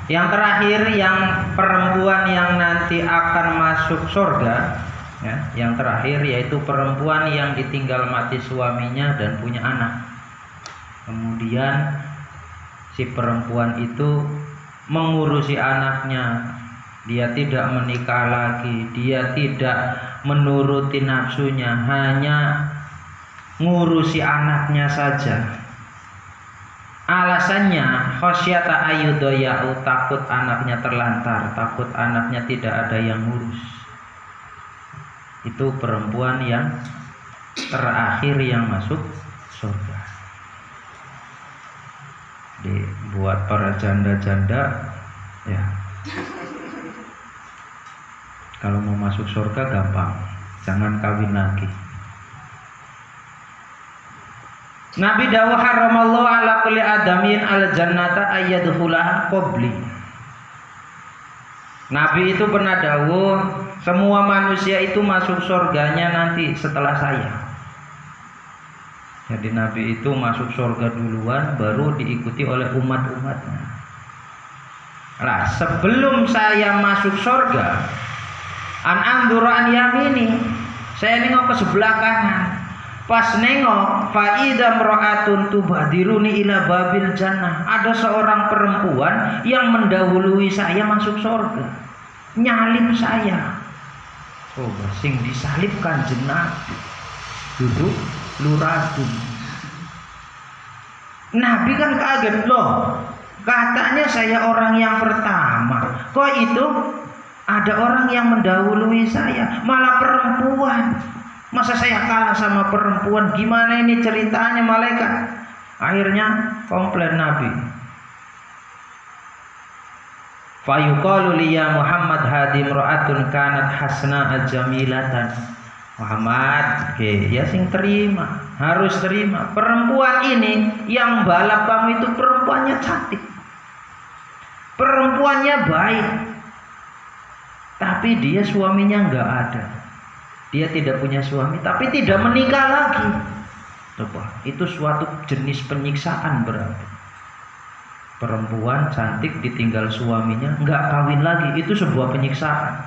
Yang terakhir, yang perempuan yang nanti akan masuk surga, ya, yang terakhir yaitu perempuan yang ditinggal mati suaminya dan punya anak. Kemudian si perempuan itu mengurusi anaknya, dia tidak menikah lagi, dia tidak menuruti nafsunya, hanya ngurusi anaknya saja. Alasannya khasyata ayyudayau, takut anaknya terlantar, takut anaknya tidak ada yang ngurus. Itu perempuan yang terakhir yang masuk surga. Dibuat para janda-janda, ya, kalau mau masuk surga gampang, jangan kawin lagi. Nabi dawuh haramallahu ala kulli adamin al jannata ayyadkhulaha qabli. Nabi itu pernah dawuh, semua manusia itu masuk surganya nanti setelah saya. Jadi Nabi itu masuk surga duluan, baru diikuti oleh umat-umatnya. Lah, sebelum saya masuk surga, an andura an yamini, saya nengok ke sebelah kanan. Pas nengok, faida mra'atun tubadiruni ila babil jannah. Ada seorang perempuan yang mendahului saya masuk surga, nyalip saya. Oh, sing disalib Kanjeng Nabi, duduk luratun. Nabi kan kaget, loh, katanya saya orang yang pertama, kok itu ada orang yang mendahului saya, malah perempuan. Masa saya kalah sama perempuan? Gimana ini ceritanya malaikat? Akhirnya komplain Nabi. Fayuqalu liya Muhammad hadi imra'atun kanat hasna jamilatan. Muhammad, ya sing terima, harus terima. Perempuan ini yang balap kamu itu perempuannya cantik, perempuannya baik, tapi dia suaminya enggak ada. Dia tidak punya suami, tapi tidak menikah lagi. Coba, itu suatu jenis penyiksaan berarti. Perempuan cantik ditinggal suaminya, nggak kawin lagi, itu sebuah penyiksaan.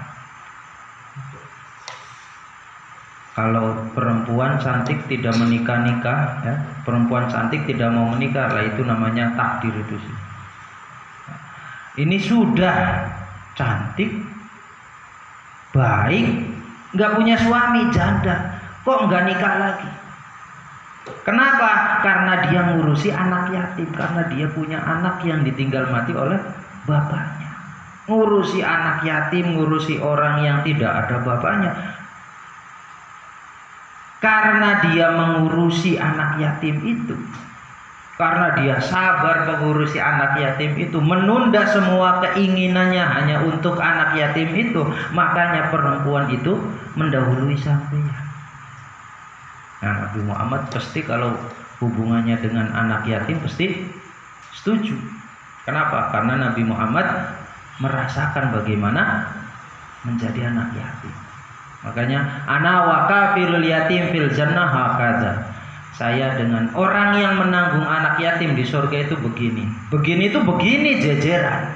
Kalau perempuan cantik tidak menikah-nikah, ya, perempuan cantik tidak mau menikah, lah itu namanya takdir itu sih. Ini sudah cantik, baik, nggak punya suami, janda, kok nggak nikah lagi? Kenapa? Karena dia ngurusi anak yatim, karena dia punya anak yang ditinggal mati oleh bapaknya. Ngurusi anak yatim, ngurusi orang yang tidak ada bapaknya. Karena dia mengurusi anak yatim itu, karena dia sabar mengurusi anak yatim itu, menunda semua keinginannya hanya untuk anak yatim itu, makanya perempuan itu mendahului sampeyan. Nah, Nabi Muhammad pasti kalau hubungannya dengan anak yatim pasti setuju. Kenapa? Karena Nabi Muhammad merasakan bagaimana menjadi anak yatim. Makanya ana wa kafilul yatim fil jannah hakadha. Saya dengan orang yang menanggung anak yatim di surga itu begini. Begini itu begini jejeran.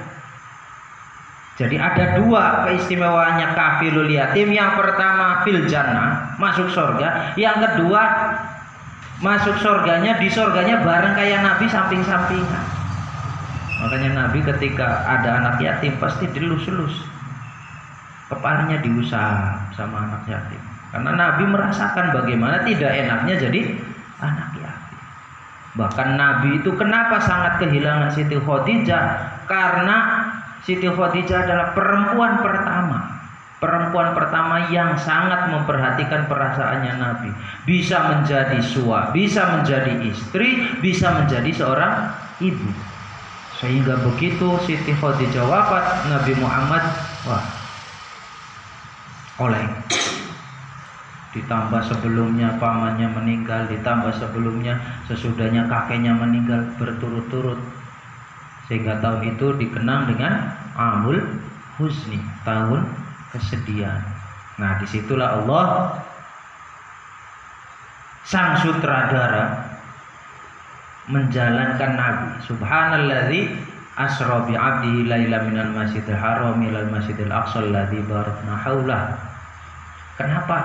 Jadi ada dua keistimewaannya kafilul yatim. Yang pertama fil jannah, masuk surga. Yang kedua masuk surganya, di surganya bareng kayak Nabi samping-sampingan. Makanya Nabi ketika ada anak yatim pasti dilus-lus, kepalanya diusap sama anak yatim. Karena Nabi merasakan bagaimana tidak enaknya jadi anak yatim. Bahkan Nabi itu kenapa sangat kehilangan Siti Khadijah? Karena Siti Khadijah adalah perempuan pertama yang sangat memperhatikan perasaannya Nabi. Bisa menjadi suami, bisa menjadi istri, bisa menjadi seorang ibu. Sehingga begitu Siti Khadijah wafat, Nabi Muhammad oleh. Ditambah sebelumnya pamannya meninggal, ditambah sebelumnya sesudahnya kakeknya meninggal berturut-turut, sehingga tahun itu dikenang dengan Amul Huzni, tahun kesedihan. Nah, disitulah Allah sang sutradara menjalankan Nabi. Subhanalladzi asra bi 'abdihi laila minal masjidil haram ilal masjidil aqsa alladzi barakna haulah. Kenapa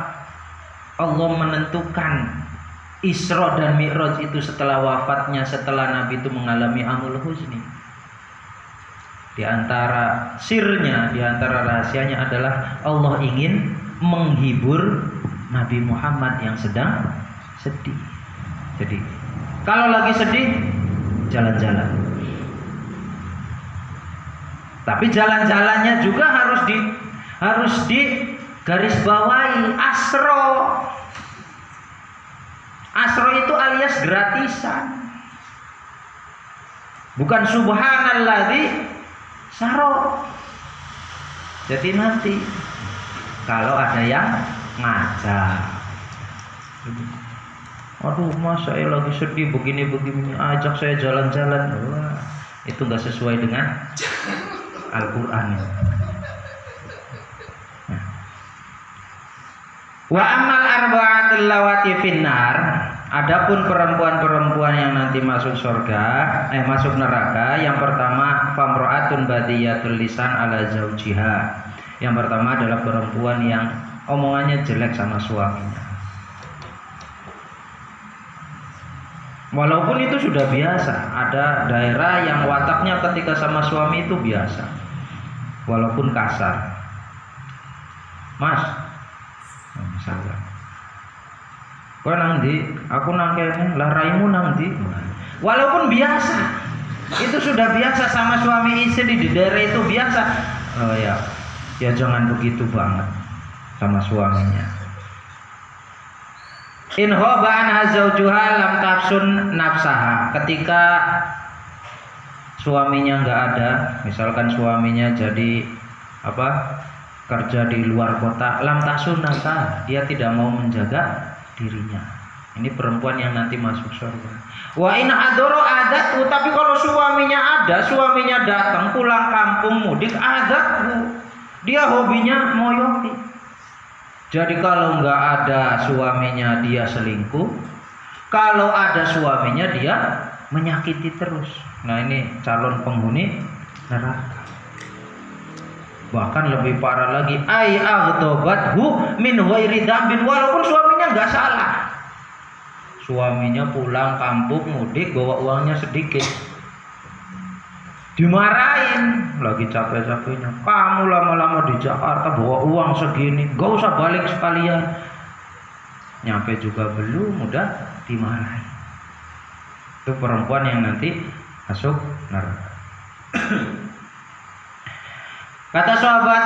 Allah menentukan Isra dan Mi'raj itu setelah wafatnya, setelah Nabi itu mengalami amul huzni? Di antara sirnya, di antara rahasianya adalah Allah ingin menghibur Nabi Muhammad yang sedang sedih. Jadi kalau lagi sedih, jalan-jalan. Tapi jalan-jalannya juga harus di garis bawahi asro. Asro itu alias gratisan. Bukan subhanalladzi saro. Jadi nanti kalau ada yang ngajak, aduh mas saya lagi sedih begini, ajak saya jalan-jalan, wah, itu nggak sesuai dengan Al-Quran. Wa amal arba'atul lawati finnar, adapun perempuan-perempuan yang nanti masuk surga, masuk neraka, yang pertama famra'atun badiyatul lisan ala zaujiha. Yang pertama adalah perempuan yang omongannya jelek sama suaminya. Walaupun itu sudah biasa, ada daerah yang wataknya ketika sama suami itu biasa, walaupun kasar. Mas, misalnya, kau nang ndi? Aku nang kene, lah raimu nang ndi? Walaupun biasa, itu sudah biasa sama suami istri di daerah itu biasa. Oh ya jangan begitu banget sama suaminya. In hoba anha zaujuha lam tafsun nafsaha. Ketika suaminya nggak ada, misalkan suaminya jadi kerja di luar kota, lam tafsun nafsaha, dia tidak mau menjaga dirinya. Ini perempuan yang nanti masuk surga. Wa in adoro adat, tapi kalau suaminya ada, suaminya datang pulang kampung mudik, adatku, dia hobinya moyoti. Jadi kalau nggak ada suaminya dia selingkuh, kalau ada suaminya dia menyakiti terus. Nah ini calon penghuni neraka. Bahkan lebih parah lagi, ai aghdabathu min ghairi dzambin, walaupun suaminya nggak salah. Suaminya pulang kampung mudik bawa uangnya sedikit, dimarahin, lagi capek-capeknya, kamu lama-lama di Jakarta bawa uang segini, gak usah balik sekalian. Nyampe juga belum, udah dimarahin. Itu perempuan yang nanti masuk neraka. Kata sahabat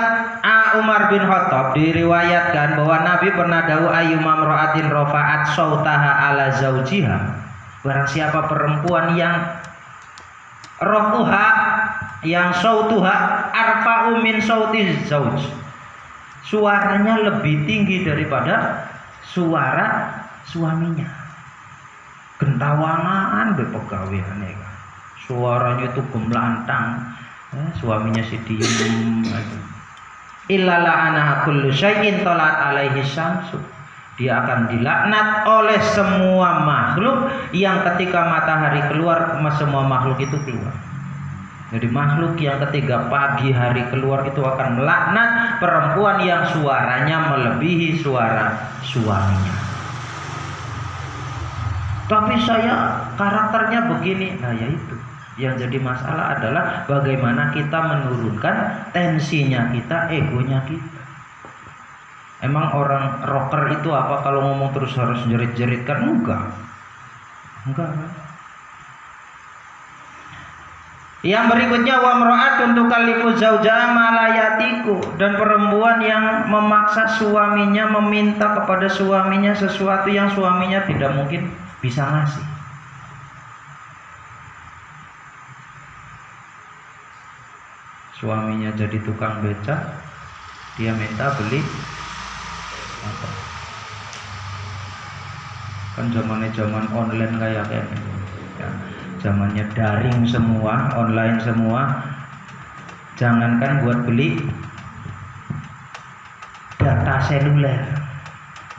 Umar bin Khattab, diriwayatkan bahwa Nabi pernah dawuh ayyuma imra'atin rafa'at sautaha ala zaujiha, barang siapa perempuan yang rofuha, yang sautuha arfa'u min sauti zauj, suaranya lebih tinggi daripada suara suaminya, gentawangan bepegaweane kan, suaranya itu gemlantang, suaminya si diem aja. Illa la'anaha kullu syai'in talat alaihi syamsu, dia akan dilaknat oleh semua makhluk yang ketika matahari keluar, semua makhluk itu keluar. Jadi makhluk yang ketika pagi hari keluar itu akan melaknat perempuan yang suaranya melebihi suara suaminya. Tapi saya karakternya begini, nah ya itu. Yang jadi masalah adalah bagaimana kita menurunkan tensinya kita, egonya kita. Emang orang rocker itu apa kalau ngomong terus harus jerit-jeritkan? Enggak kan? Yang berikutnya wa mar'atun tukallifu zaujaha ma la yatiku, dan perempuan yang memaksa suaminya, meminta kepada suaminya sesuatu yang suaminya tidak mungkin bisa ngasih. Suaminya jadi tukang becak, dia minta beli apa? Kan zaman online kayak ya, zamannya daring semua, online semua. Jangankan buat beli data seluler,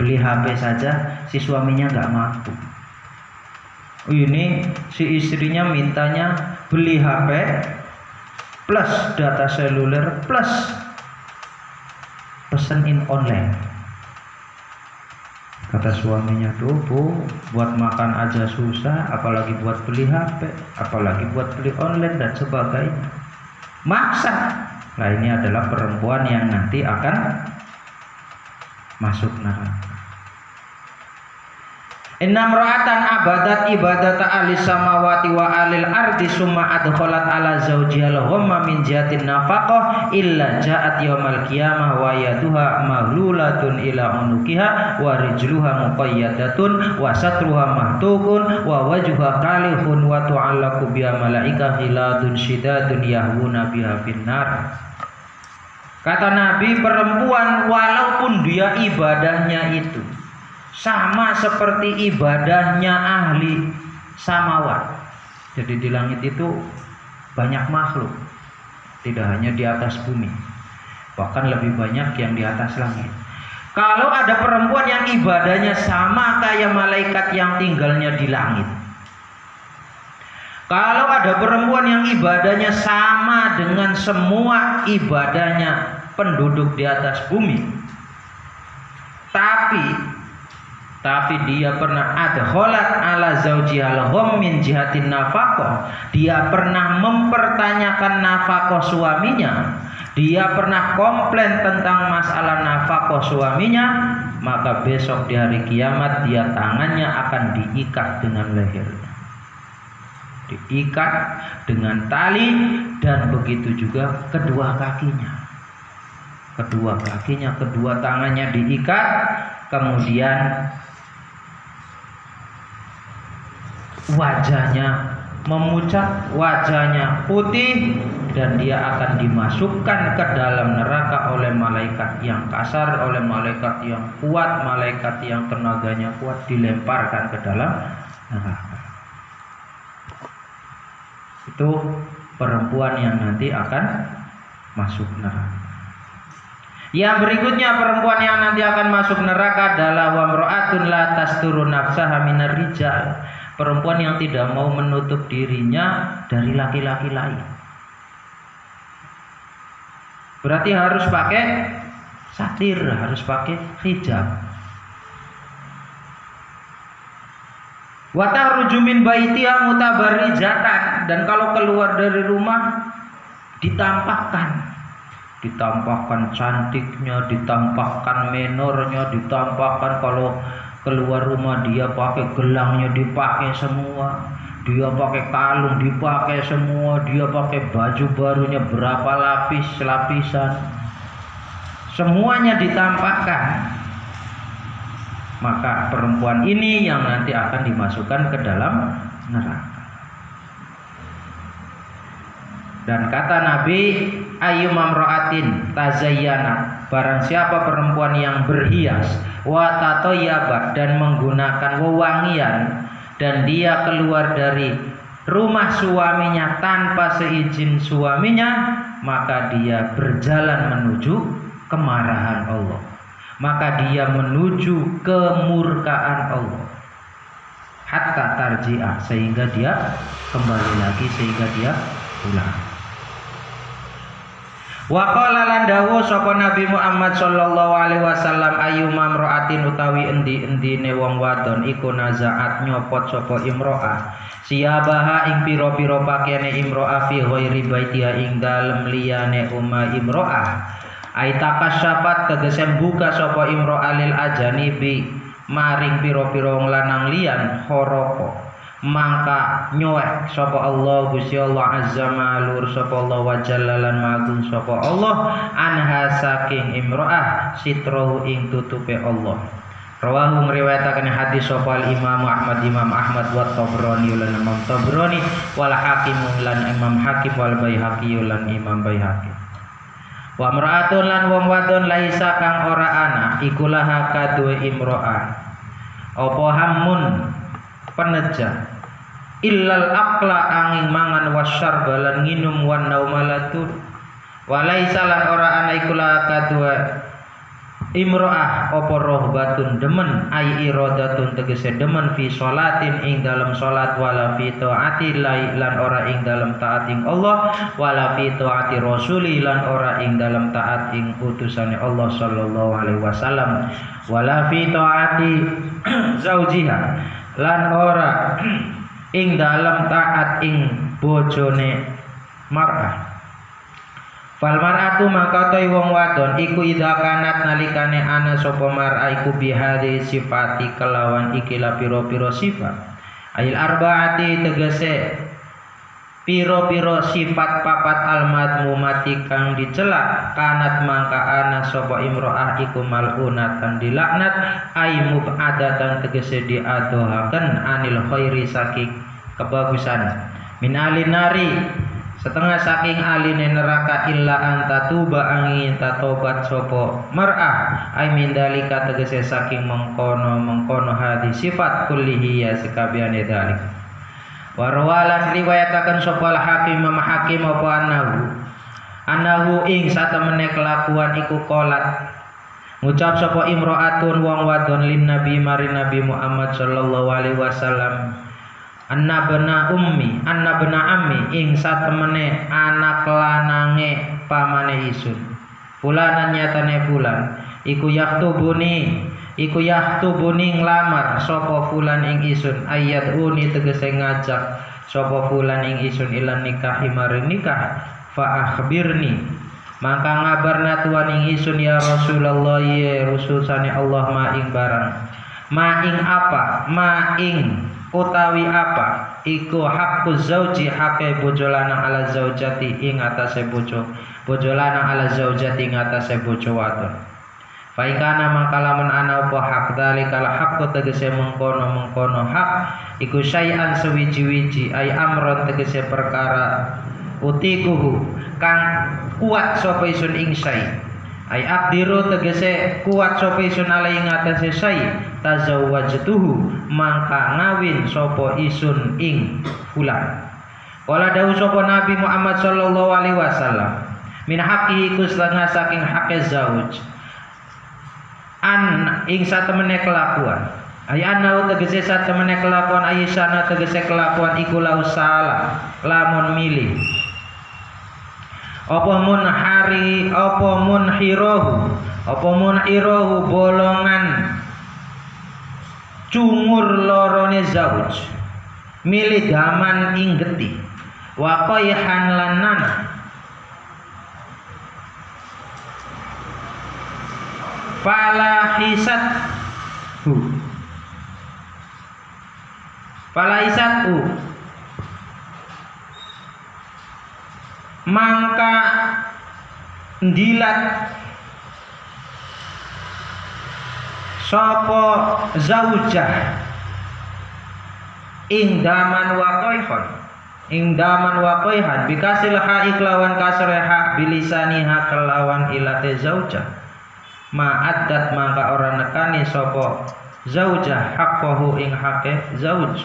beli HP saja si suaminya nggak mampu. Ini si istrinya mintanya beli HP plus data seluler plus pesan in online. Kata suaminya, tuh Bu, buat makan aja susah, apalagi buat beli HP, apalagi buat beli online dan sebagainya. Maksa. Nah, ini adalah perempuan yang nanti akan masuk neraka. Innam ra'atan abadat ibadata ahli samawati wa alil ardi summa adkhalat ala zawjiha al-ghamma min jatin nafaqah illa ja'at yaumal qiyamah wa yaduha mahlulatun ila unukiha wa rijluha muqayyadatun wa satruha mahtukun wa wajhuha kalihun wa tu'allaqu biha malaika ghiladun syidadun yahwuna biha finnar. Kata Nabi, perempuan walaupun dia ibadahnya itu sama seperti ibadahnya ahli samawat. Jadi di langit itu banyak makhluk, tidak hanya di atas bumi, bahkan lebih banyak yang di atas langit. Kalau ada perempuan yang ibadahnya sama kayak malaikat yang tinggalnya di langit, kalau ada perempuan yang ibadahnya sama dengan semua ibadahnya penduduk di atas bumi, tapi dia pernah adkhalat ala zaujihal gham min jihatin nafaqah, dia pernah mempertanyakan nafkah suaminya, dia pernah komplain tentang masalah nafkah suaminya, maka besok di hari kiamat dia tangannya akan diikat dengan lehernya, diikat dengan tali, dan begitu juga kedua kakinya, kedua tangannya diikat, kemudian wajahnya memucat, wajahnya putih, dan dia akan dimasukkan ke dalam neraka oleh malaikat yang kasar, oleh malaikat yang kuat, malaikat yang tenaganya kuat, dilemparkan ke dalam neraka. Itu perempuan yang nanti akan masuk neraka. Yang berikutnya, perempuan yang nanti akan masuk neraka adalah wamro'atun la tasturu nafsaha minar rijal, perempuan yang tidak mau menutup dirinya dari laki-laki lain. Berarti harus pakai satir, harus pakai hijab. Wa tahruju min baitiha mutabarrijatan, dan kalau keluar dari rumah ditampakkan cantiknya, ditampakkan menornya, ditampakkan kalau keluar rumah dia pakai gelangnya dipakai semua, dia pakai kalung dipakai semua, dia pakai baju barunya berapa lapisan, semuanya ditampakkan. Maka perempuan ini yang nanti akan dimasukkan ke dalam neraka. Dan kata Nabi, ayyuma imra'atin tazayyanat, barang siapa perempuan yang berhias, wa tatayyabat, dan menggunakan wewangian, dan dia keluar dari rumah suaminya tanpa seizin suaminya, maka dia berjalan menuju kemarahan Allah, maka dia menuju kemurkaan Allah, hatta tarji'ah, sehingga dia kembali lagi, sehingga dia pulang. Wa qala lan dawuh sapa Nabi Muhammad sallallahu alaihi wasallam, ayyuma imra'atin utawi endi-endine wong wadon iku nazaat nyopot sapa imro'ah siyabaha ing pira-pira pakaiane imro'ah fi ghairi baitiha ing dalem liyane oma imro'ah, aitakasyafat tegese buka sapa imro'ah lil ajanibi maring pira-pira wong lanang liyan khoropo, mangka nyoek sapa Allah Gusti Allah azza malur sapa Allah wa jallalan magung sapa Allah anha saking imro'ah sitrahu ing tutupe Allah. Rawahu ngriwayataken hadis sapa Imam Ahmad wa Tabrani lan Imam Tabrani wal Hakim lan Imam Hakim wal Baihaqi lan Imam Baihaqi. Wa imra'atun lan wong wadon laisa kang ora ana iku laha kaduwe imro'ah apa hamun peneja illal aqla angin mangan wasyar balan nginum wan naumalatun walaisa lan ora ana iku laha kaduwe imro'ah apa rohbatun demen ai iradatun tegese demen fi sholatin ing dalam salat wala fi taati lan ora ing dalam taat ing Allah wala fi taati rasuli lan ora ing dalam taat ing utusane Allah sallallahu alaihi wasallam wala fi taati zaujiha lan ora ing dalam taat ing bojone mar'ah. Fal mar'atu maka toy wong wadon iku idza kanat nalikane ana sapa mar'a iku bihadhi sifati kelawan iki la pira-pira sifat ail arbaati tegese pira-pira sifat papat almadmumati kang dicela kanat mangka ana sapa imro'ah iku mal'unatan dilaknat ai mub'adatan tegese diadohaken anil khairi saking kebagusan min alinari setengah saking aline neraka illa anta tuba angin tatobat sopo mar'ah ay mindalika tegese saking mengkono hadis sifat kullihi ya sekabiane dalik warwalan riwayataken sopo al-hakim hakim apa anahu ing satemene kelakuan iku qolat ngucap sopo imro'atun wong wadon lin nabi mari nabi Muhammad sallallahu alaihi wasallam anna bena ammi ing satemene anak lanange pamane isun fulanan nyatane fulan iku yahtubuni nglamar sapa fulan ing isun ayat uni tegese ngajak sapa fulan ing isun ilan nikah maring nikah fa akhbirni maka ngabarna tuan ing isun ya Rasulullah ya rusulane Allah ma ing barang ma ing utawi apa iku haqquz zauji hake bojo lanang ala zaujati ing atase bojo lanang ala zaujati ing atase bojo wadon fa ikana mangka lamun ana apa hak dalikal haqqu tegese mengkono hak iku syai'an sewiji-wiji ay amron tegese perkara utikuhu kang kuat sapa isun ing syai' ay aqdiru tegese kuat sapa isun ala ing atase syai' tazawwajtuhu mangka ngawin sapa isun ing fulan. Kala dawuh sapa Nabi Muhammad sallallahu alaihi wasallam min haqqi iku setengah saking haqqe zauj an ing satemene kelakuan ayana tegese satemene kelakuan Aisyah tegese kelakuan iku lausala lamun milih apa munhirahu bolongan cungur lorone zauj milih daman ing geti wa qayhan lan nanah falahisatu mangka ndilat sapa zaujah ing daman waqaihan bikasil ha iklawan kasreha bilisaniha kelawan ilate zaujah ma'addat mangka ora nekani sapa zaujah haqqahu ing hake zauj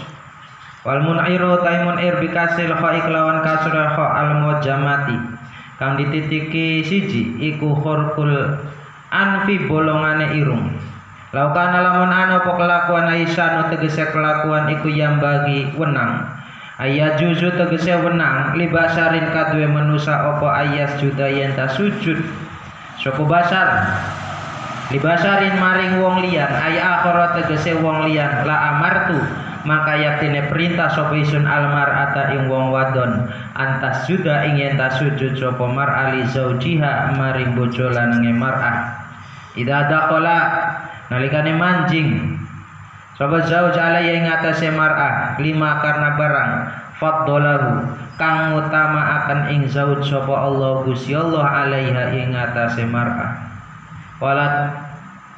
wal mun'iru taimun bikasil ha iklawan kasreha al mujamati kang dititiki siji iku khurqul anfi bolongane irung. Laukana lamun ana apa kelakuan Aisyah tegese kelakuan iku yang bagi wenang ayat juzu tegese wenang libasarin kadue manusa apa ayat juda yen ta sujud sapa basar libasarin maring wong liyan ayat akhara tegese wong liyan la amartu maka yaktine perintah sapa isun almar'ata ing wong wadon antas juda ing yen ta sujud sapa mar'ali zaujiha maring bojo lanange mar'ah ida daqala nalikane manjing sapa zauj alaya ing atase mar'ah lima karena barang faddalahu kang utama akan ing zauj sapa Allah Gusti Allah alaiha ing atase mar'ah walat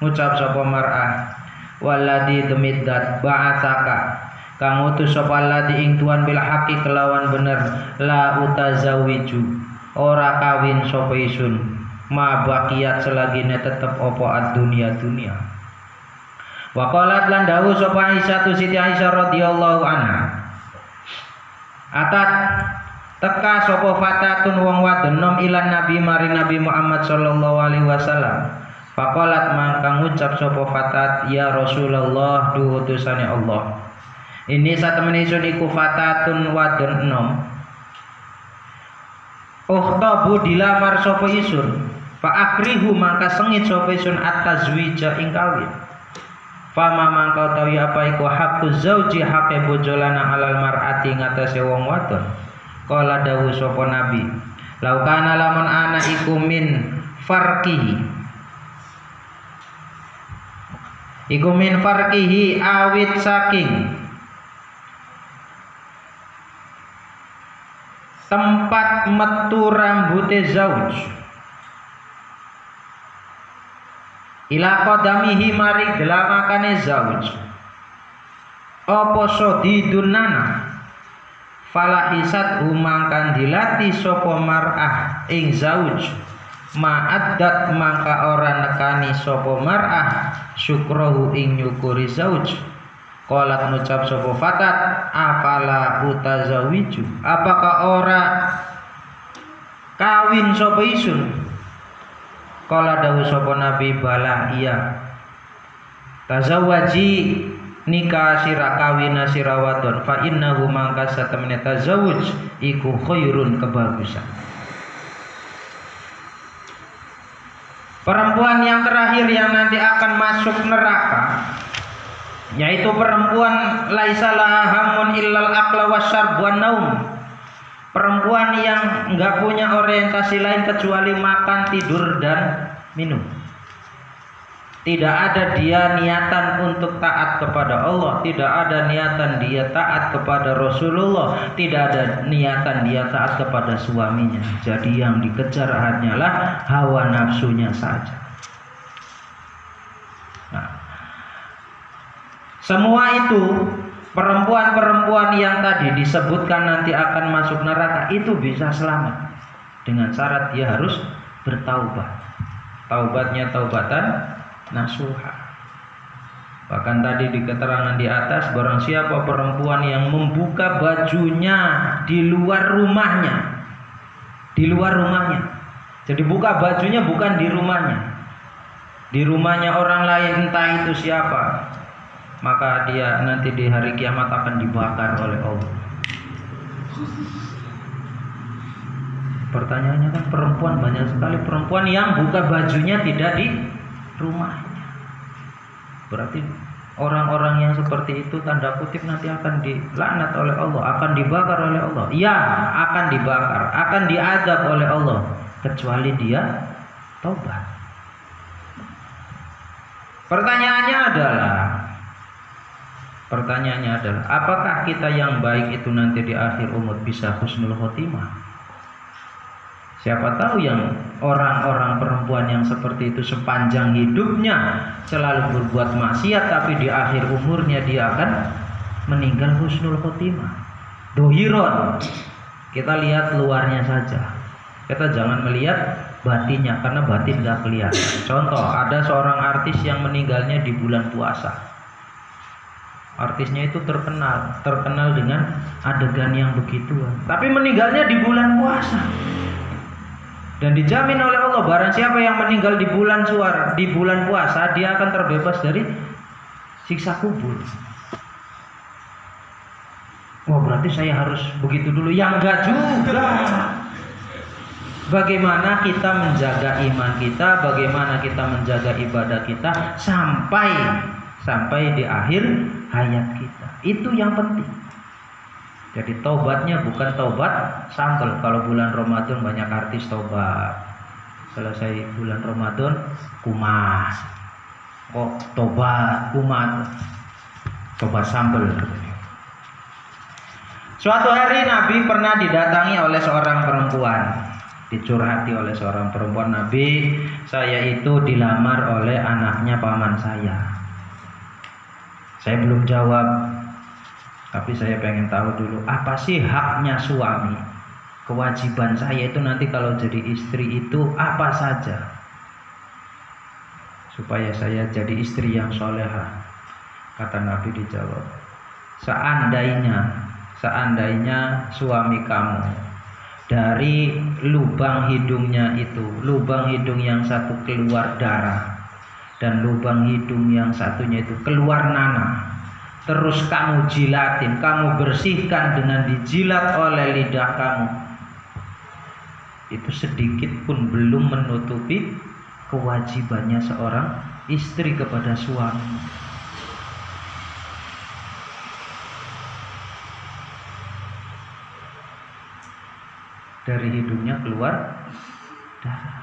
ngucap sapa mar'ah walladzi demiddat ba'atsaka kang utus sapa alladzi ing tuan bil haqi kelawan bener la utazawiju ora kawin sapa isun ma baqiyat selagine tetep apa ad-dunya wa qalat lan dawuh sapa Aisyah tu Siti Aisyah radhiyallahu anha atat teka sapa fatatun wong wadon nom ilan nabi mari Nabi Muhammad sallallahu alaihi wasallam Faqalat mangka ngucap sapa fatat, ya Rasulullah duh utusane Allah. Ini satemene isun iku fatatun wadon enom. Ukhtabu dilamar sapa isun. Fa akrihu mangka sengit sapa isun at-tazwija ing kawin. Fama mangka utawi apa iku haqquz zauji haqe bojo lanang alal mar'ati ngatasé wong wadon. Kala dawuh sapa nabi, laukana lamun ana iku min farqihi. Iku min farqihi awit saking tempat metu rambute zauj. Ila qadamihi mari gelamakane zauj. Apa sodidun nana falahisat umangkan dilati sapa mar'ah ing zauj ma'addat mangka ora nekani sapa mar'ah syukrahu ing nyukuri zauj. Qalat ngucap sapa fatat afala utazawiju, apakah ora kawin sapa isun? Qala dawuh sapa nabi bala iya. Tazawaji nikah sira kawina sira wadon fa innahu mangka satemene tazawuj iku khairun kebagusan. Perempuan yang terakhir yang nanti akan masuk neraka yaitu perempuan laisa laha hamun illal aqla wasyarb wan naum. Perempuan yang enggak punya orientasi lain kecuali makan, tidur dan minum. Tidak ada dia niatan untuk taat kepada Allah, tidak ada niatan dia taat kepada Rasulullah, tidak ada niatan dia taat kepada suaminya. Jadi yang dikejar hanyalah hawa nafsunya saja. Nah, semua itu perempuan-perempuan yang tadi disebutkan nanti akan masuk neraka itu bisa selamat dengan syarat dia harus bertaubat. Taubatnya taubatan nasuha. Bahkan tadi di keterangan di atas, barang siapa perempuan yang membuka bajunya di luar rumahnya, jadi buka bajunya bukan di rumahnya orang lain, entah itu siapa, maka dia nanti di hari kiamat akan dibakar oleh Allah. Pertanyaannya kan perempuan, banyak sekali perempuan yang buka bajunya tidak di rumahnya. Berarti orang-orang yang seperti itu tanda kutip nanti akan dilaknat oleh Allah, akan dibakar oleh Allah. Ya, akan dibakar, akan diazab oleh Allah kecuali dia taubat. Pertanyaannya adalah apakah kita yang baik itu nanti di akhir umur bisa husnul khotimah? Siapa tahu yang orang-orang perempuan yang seperti itu sepanjang hidupnya selalu berbuat maksiat, tapi di akhir umurnya dia akan meninggal husnul khotimah. Dohiron, kita lihat luarnya saja, kita jangan melihat batinnya karena batin gak kelihatan. Contoh, ada seorang artis yang meninggalnya di bulan puasa. Artisnya itu terkenal dengan adegan yang begituan, tapi meninggalnya di bulan puasa. Dan dijamin oleh Allah, barang siapa yang meninggal di bulan puasa, dia akan terbebas dari siksa kubur. Wah, berarti saya harus begitu dulu? Ya enggak juga. Bagaimana kita menjaga iman kita, bagaimana kita menjaga ibadah kita sampai di akhir hayat kita. Itu yang penting. Jadi taubatnya bukan taubat sampel. Kalau bulan Ramadan banyak artis taubat, selesai bulan Ramadan kumat. Kok taubat kumat? Taubat sampel. Suatu hari Nabi pernah didatangi oleh seorang perempuan, dicurhati oleh seorang perempuan. Nabi, saya itu dilamar oleh anaknya paman saya. Saya belum jawab, tapi saya pengen tahu dulu apa sih haknya suami. Kewajiban saya itu nanti kalau jadi istri itu apa saja, supaya saya jadi istri yang solehah. Kata Nabi dijawab, seandainya suami kamu dari lubang hidungnya itu, lubang hidung yang satu keluar darah, dan lubang hidung yang satunya itu keluar nanah. Terus kamu jilatin, kamu bersihkan dengan dijilat oleh lidah kamu. Itu sedikit pun belum menutupi kewajibannya seorang istri kepada suami. Dari hidungnya keluar darah.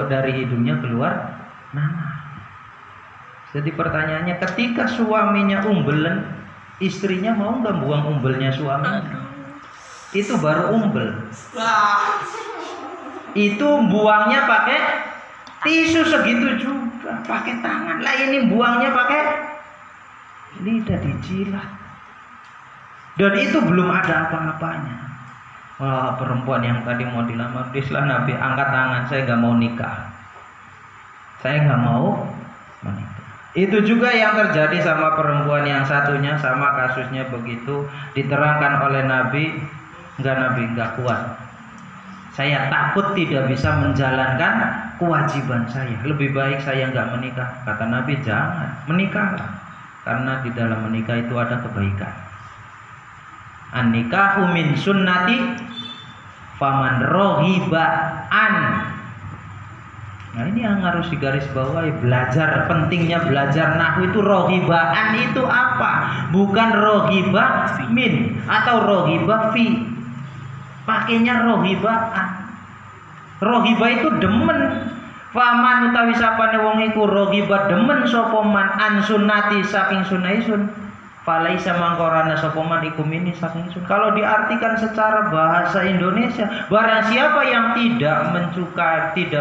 Dari hidungnya keluar nanah. Jadi pertanyaannya, ketika suaminya umbelen, istrinya mau nggak buang umbelnya suaminya? Itu baru umbel. Itu buangnya pakai tisu segitu juga, pakai tangan. Lah ini buangnya pakai lidah, dijilat. Dan itu belum ada apa-apanya. Wah, perempuan yang tadi mau dilamar, Islam Nabi angkat tangan, saya nggak mau nikah. Saya nggak mau menikah. Itu juga yang terjadi sama perempuan yang satunya, sama kasusnya begitu diterangkan oleh Nabi nggak kuat. Saya takut tidak bisa menjalankan kewajiban saya. Lebih baik saya nggak menikah. Kata Nabi, jangan menikahlah, karena di dalam menikah itu ada kebaikan. An-nikahu min sunnati faman rohiba an. Nah ini yang harus digarisbawahi, belajar, pentingnya belajar nahwu itu. Rohibaan itu apa? Bukan rohiba min atau rohiba fi. Pakainya rohibaan. Rohiba itu demen. Faman utawi sapane wong iku rohiba demen sapa man an sunnati saking sunaisun. Falaisa mangkorana sapa man iku mini saking sun. Kalau diartikan secara bahasa Indonesia, barang siapa yang tidak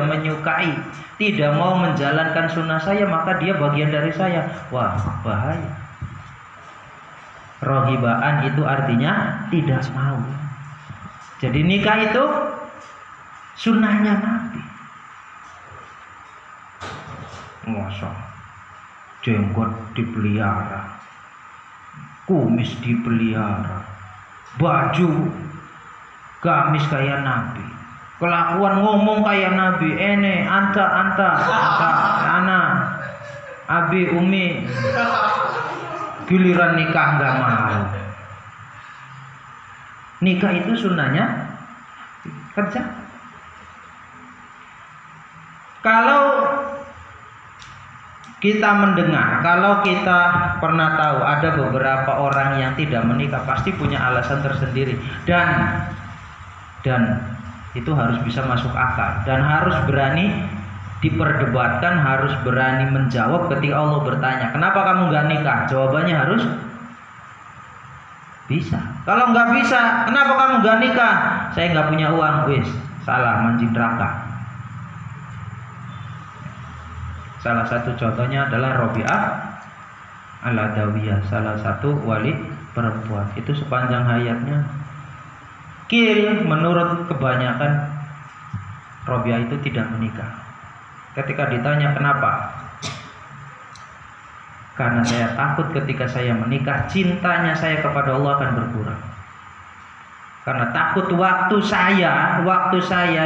menyukai, tidak mau menjalankan sunnah saya, maka dia bagian dari saya. Wah, bahaya. Rohibaan itu artinya tidak mau. Jadi nikah itu sunnahnya Nabi. Masa jenggot dipelihara, kumis dipelihara, baju gamis kayak Nabi, kelakuan ngomong kayak Nabi, anta ana abi umi, giliran nikah nggak mau. Nikah itu sunnahnya kerja. Kalau kita mendengar, kalau kita pernah tahu ada beberapa orang yang tidak menikah, pasti punya alasan tersendiri, dan itu harus bisa masuk akal dan harus berani diperdebatkan, harus berani menjawab ketika Allah bertanya, kenapa kamu nggak nikah? Jawabannya harus bisa. Kalau nggak bisa, kenapa kamu nggak nikah? Saya nggak punya uang. Wis, salah, mancing neraka. Salah satu contohnya adalah Robi'ah Al-Adawiyah, salah satu wali perempuan. Itu sepanjang hayatnya menurut kebanyakan Robi'ah itu tidak menikah. Ketika ditanya kenapa, karena saya takut ketika saya menikah, cintanya saya kepada Allah akan berkurang. Karena takut waktu saya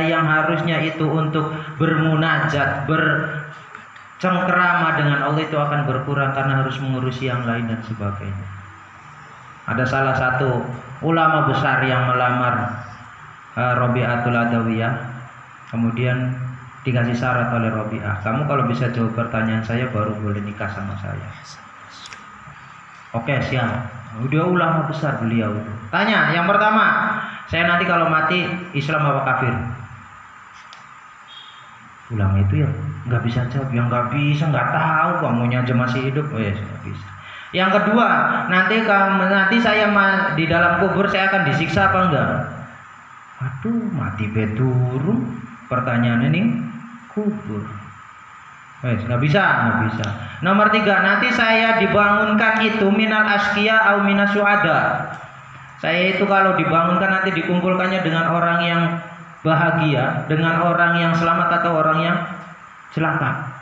yang harusnya itu untuk bermunajat, bercengkerama dengan Allah itu akan berkurang karena harus mengurusi yang lain dan sebagainya. Ada salah satu ulama besar yang melamar Robi'atul Adawiyah, kemudian dikasih syarat oleh Robi'ah, kamu kalau bisa jawab pertanyaan saya baru boleh nikah sama saya. Oke, siap. Udah ulama besar beliau itu. Tanya, yang pertama, saya nanti kalau mati Islam apa kafir? Ulama itu ya nggak bisa jawab, yang nggak bisa, nggak tahu, kamunya aja masih hidup. Oh ya, nggak bisa. Yang kedua, nanti saya di dalam kubur saya akan disiksa apa enggak? Aduh, mati bedurung. Pertanyaan ini kubur. Nggak bisa. Nomor 3, nanti saya dibangunkan itu minal asqiya au minas syuhada. Saya itu kalau dibangunkan nanti dikumpulkannya dengan orang yang bahagia, dengan orang yang selamat atau orang yang celaka.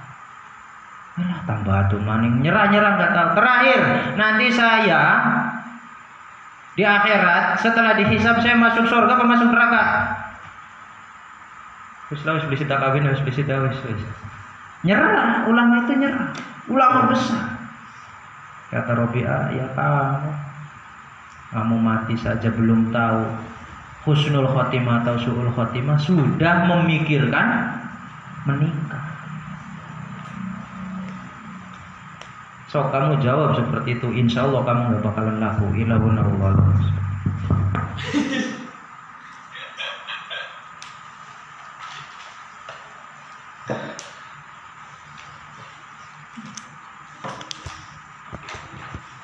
Alah, tambah atuh maning, nyerah nggak tahu. Terakhir, nanti saya di akhirat setelah dihisab saya masuk surga apa masuk neraka? Wis lah, wis beli tak kawin, wis beli tak wis. Nyerah, ulama itu nyerah. Ulama besar. Kata Robi'ah, ya kamu mati saja belum tahu husnul khotimah atau su'ul khotimah, sudah memikirkan menikah. So kamu jawab seperti itu, insya Allah kamu gak bakalan laku. Ilahunallah.